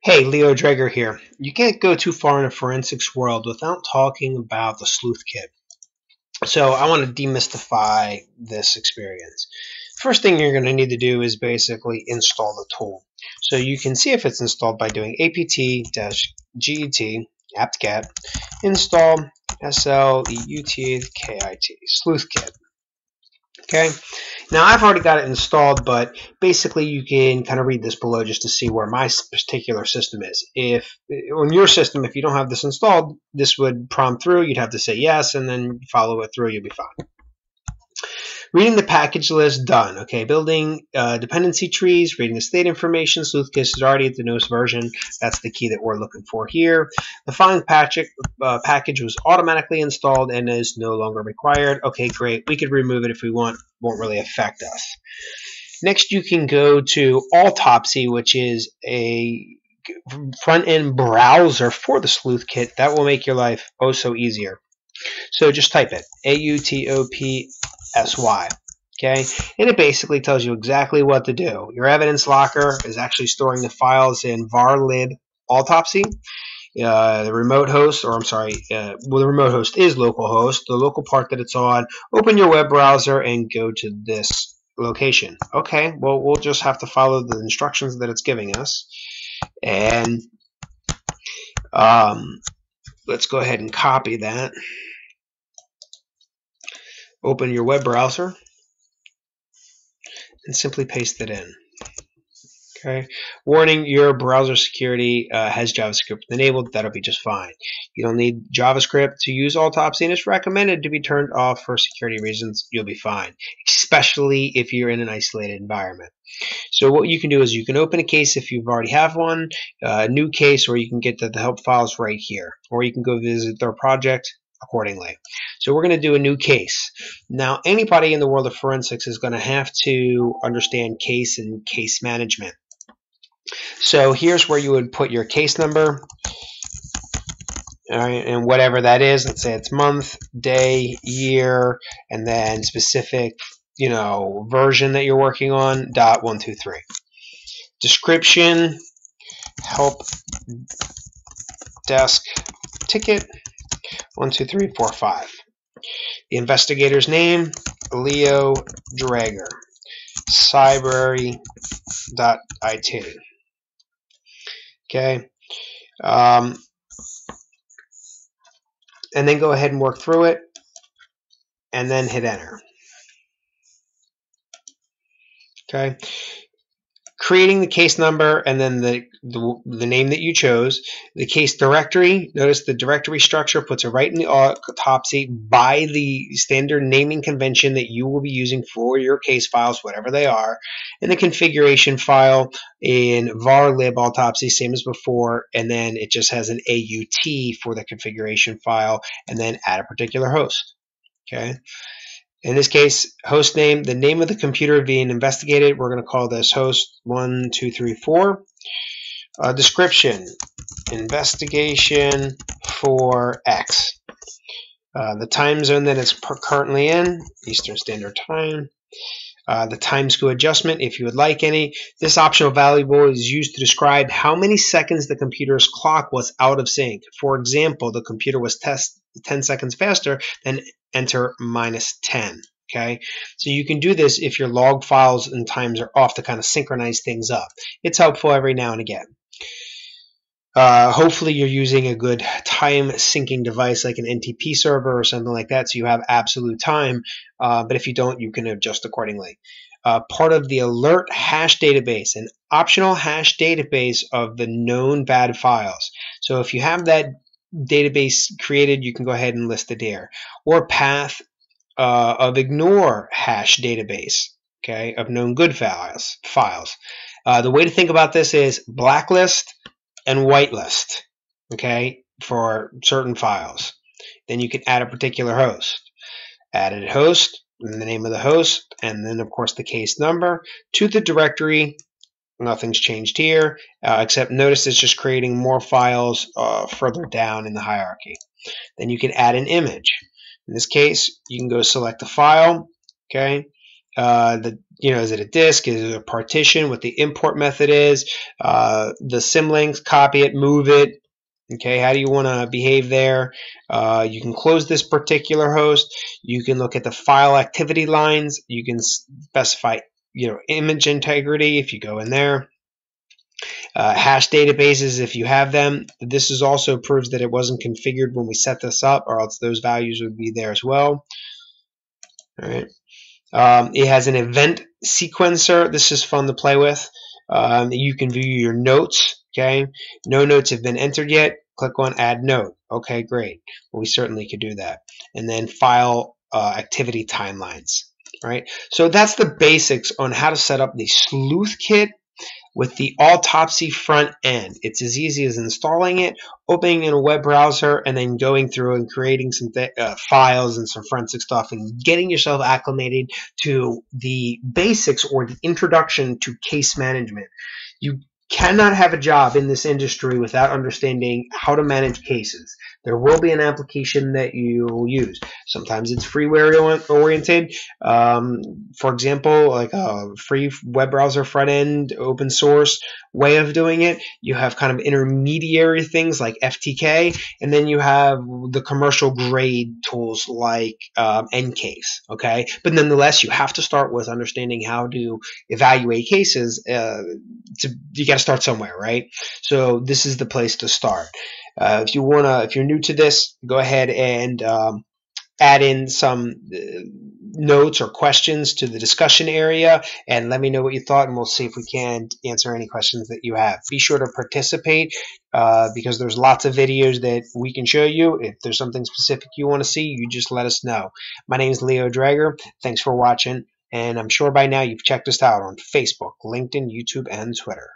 Hey, Leo Drager here. You can't go too far in the forensics world without talking about the Sleuthkit. So I want to demystify this experience. First thing you're going to need to do is basically install the tool. So you can see if it's installed by doing apt-get apt-get install sleutkit Sleuthkit. Okay, now I've already got it installed, but basically you can kind of read this below just to see where my particular system is. If on your system, if you don't have this installed, this would prompt through. You'd have to say yes and then follow it through. You'll be fine. Reading the package list, done. Okay, building dependency trees, reading the state information. Sleuthkit is already at the newest version. That's the key that we're looking for here. The following package was automatically installed and is no longer required. Okay, great. We could remove it if we want. Won't really affect us. Next, you can go to Autopsy, which is a front-end browser for the Sleuthkit. That will make your life oh so easier. So just type it, AUTOPSY. Okay, and it basically tells you exactly what to do. Your evidence locker is actually storing the files in varlib autopsy. The remote host, or I'm sorry, the remote host is localhost. The local part that it's on, open your web browser and go to this location. Okay, well, we'll just have to follow the instructions that it's giving us. And let's go ahead and copy that. Open your web browser and simply paste it in. Okay. Warning, your browser security has JavaScript enabled. That'll be just fine. You don't need JavaScript to use Autopsy, and it's recommended to be turned off for security reasons. You'll be fine, especially if you're in an isolated environment. So what you can do is you can open a case if you've already have one, a new case, or you can get the help files right here, or you can go visit their project accordingly. So we're going to do a new case. Now, anybody in the world of forensics is going to have to understand case and case management. So here's where you would put your case number, all right, and whatever that is. Let's say it's month, day, year, and then specific, version that you're working on, .123. Description, help desk ticket, 1, 2, 3, 4, 5. The investigator's name, Leo Drager, cybrary.it. Okay, and then go ahead and work through it, and then hit enter. Okay, creating the case number and then the name that you chose. The case directory, notice the directory structure puts it right in the autopsy by the standard naming convention that you will be using for your case files, whatever they are. And the configuration file in varlib autopsy, same as before, and then it just has an AUT for the configuration file, and then add a particular host. Okay. In this case, host name, the name of the computer being investigated, we're going to call this host 1, 2, 3, 4. Description, investigation for X. The time zone that it's currently in, Eastern Standard Time. The time skew adjustment, if you would like any. This optional variable is used to describe how many seconds the computer's clock was out of sync. For example, the computer was 10 seconds faster, then enter -10. Okay, so you can do this if your log files and times are off to kind of synchronize things up. It's helpful every now and again. Hopefully you're using a good time syncing device like an NTP server or something like that, so you have absolute time. But if you don't, you can adjust accordingly. Part of the alert hash database, an optional hash database of the known bad files. So if you have that database created, you can go ahead and list it here. Or path of ignore hash database, okay, of known good files. The way to think about this is blacklist and whitelist, okay, for certain files. Then you can add a particular host. Added host, and the name of the host, and then of course the case number. To the directory, nothing's changed here, except notice it's just creating more files further down in the hierarchy. Then you can add an image. In this case, you can go select a file, okay. The is it a disk? Is it a partition? What the import method is? The symlinks, copy it, move it. Okay, how do you want to behave there? You can close this particular host. You can look at the file activity lines. You can specify, image integrity if you go in there. Hash databases if you have them. This is also proves that it wasn't configured when we set this up, or else those values would be there as well. All right. It has an event sequencer. This is fun to play with. You can view your notes. Okay, no notes have been entered yet. Click on Add Note. Okay, great. Well, we certainly could do that. And then file activity timelines. All right. So that's the basics on how to set up the Sleuthkit with the Autopsy front end. It's as easy as installing it, opening in a web browser, and then going through and creating some files and some forensic stuff and getting yourself acclimated to the basics or the introduction to case management. You cannot have a job in this industry without understanding how to manage cases. There will be an application that you'll use. Sometimes it's freeware oriented. For example, like a free web browser front end, open source way of doing it. You have kind of intermediary things like FTK, and then you have the commercial grade tools like Ncase. Okay, but nonetheless, you have to start with understanding how to evaluate cases. You got to start somewhere, right? So this is the place to start. If you're new to this, go ahead and add in some notes or questions to the discussion area and let me know what you thought, and we'll see if we can answer any questions that you have. Be sure to participate because there's lots of videos that we can show you. If there's something specific you want to see, you just let us know. My name is Leo Drager. Thanks for watching, and I'm sure by now you've checked us out on Facebook, LinkedIn, YouTube, and Twitter.